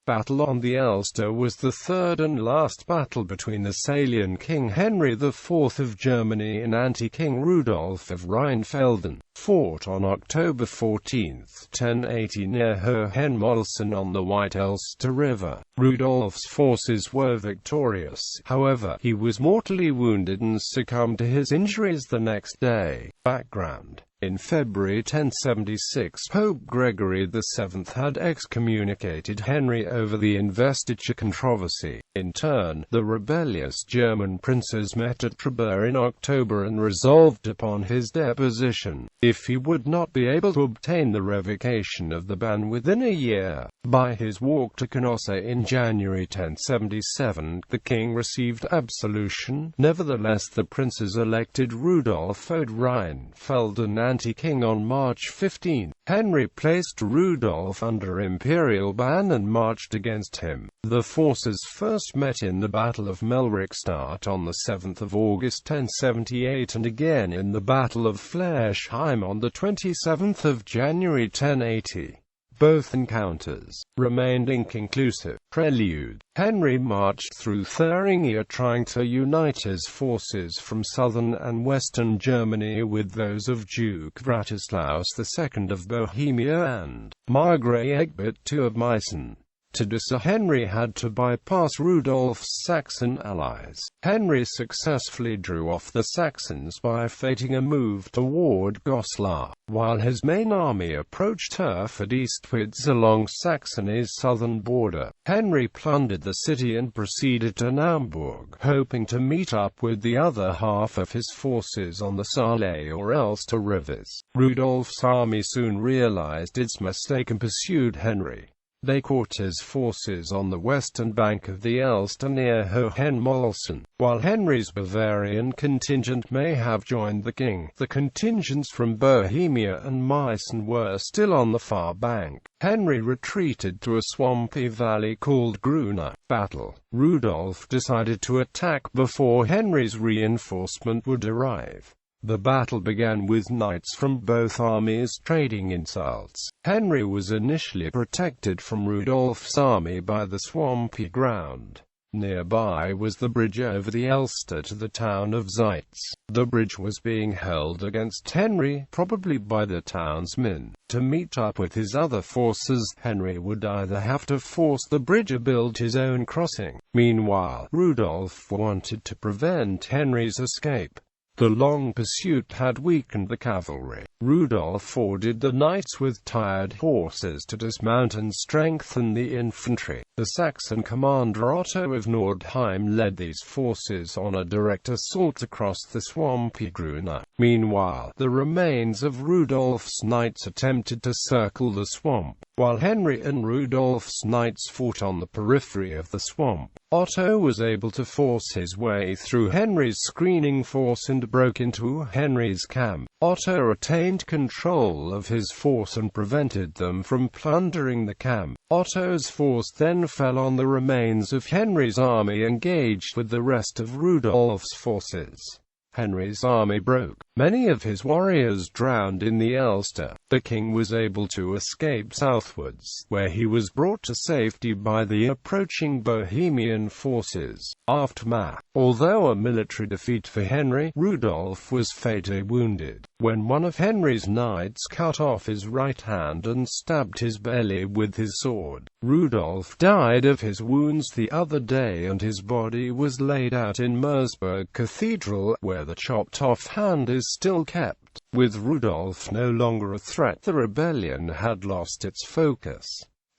Battle on the Elster was the third and last battle between the Salian King Henry IV of Germany and anti-King Rudolf of Rheinfelden, fought on October 14, 1080 near Hohenmölsen on the White Elster River. Rudolf's forces were victorious, however, he was mortally wounded and succumbed to his injuries the next day. Background: in February 1076, Pope Gregory VII had excommunicated Henry over the investiture controversy. In turn, the rebellious German princes met at Treber in October and resolved upon his deposition, if he would not be able to obtain the revocation of the ban within a year. By his walk to Canossa in January 1077, the king received absolution. Nevertheless, the princes elected Rudolf of Rheinfelden anti-king on March 15. Henry placed Rudolf under imperial ban and marched against him. The forces first met in the Battle of Melrichstadt on 7 August 1078 and again in the Battle of Flersheim on 27 January 1080. Both encounters remained inconclusive. Prelude: Henry marched through Thuringia trying to unite his forces from southern and western Germany with those of Duke Vratislaus II of Bohemia and Margrave Egbert II of Meissen. To do so, Henry had to bypass Rudolf's Saxon allies. Henry successfully drew off the Saxons by fating a move toward Goslar, while his main army approached Herford eastwards along Saxony's southern border. Henry plundered the city and proceeded to Naumburg, hoping to meet up with the other half of his forces on the Saale or Elster rivers. Rudolf's army soon realized its mistake and pursued Henry. They caught his forces on the western bank of the Elster near Hohenmölsen. While Henry's Bavarian contingent may have joined the king, the contingents from Bohemia and Meissen were still on the far bank. Henry retreated to a swampy valley called Gruna. Battle: Rudolf decided to attack before Henry's reinforcement would arrive. The battle began with knights from both armies trading insults. Henry was initially protected from Rudolf's army by the swampy ground. Nearby was the bridge over the Elster to the town of Zeitz. The bridge was being held against Henry, probably by the townsmen. To meet up with his other forces, Henry would either have to force the bridge or build his own crossing. Meanwhile, Rudolf wanted to prevent Henry's escape. The long pursuit had weakened the cavalry. Rudolf ordered the knights with tired horses to dismount and strengthen the infantry. The Saxon commander Otto of Nordheim led these forces on a direct assault across the swampy Gruna. Meanwhile, the remains of Rudolf's knights attempted to circle the swamp. While Henry and Rudolf's knights fought on the periphery of the swamp, Otto was able to force his way through Henry's screening force and broke into Henry's camp. Otto retained control of his force and prevented them from plundering the camp. Otto's force then fell on the remains of Henry's army engaged with the rest of Rudolf's forces. Henry's army broke. Many of his warriors drowned in the Elster. The king was able to escape southwards, where he was brought to safety by the approaching Bohemian forces. Aftermath: although a military defeat for Henry, Rudolf was fatally wounded when one of Henry's knights cut off his right hand and stabbed his belly with his sword. Rudolf died of his wounds the other day and his body was laid out in Merseburg Cathedral, where the chopped-off hand is still kept. With Rudolf no longer a threat, the rebellion had lost its focus.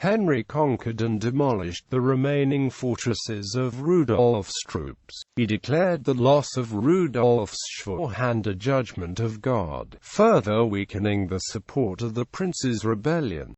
Henry conquered and demolished the remaining fortresses of Rudolf's troops. He declared the loss of Rudolf's Schwurhand a judgment of God, further weakening the support of the prince's rebellion.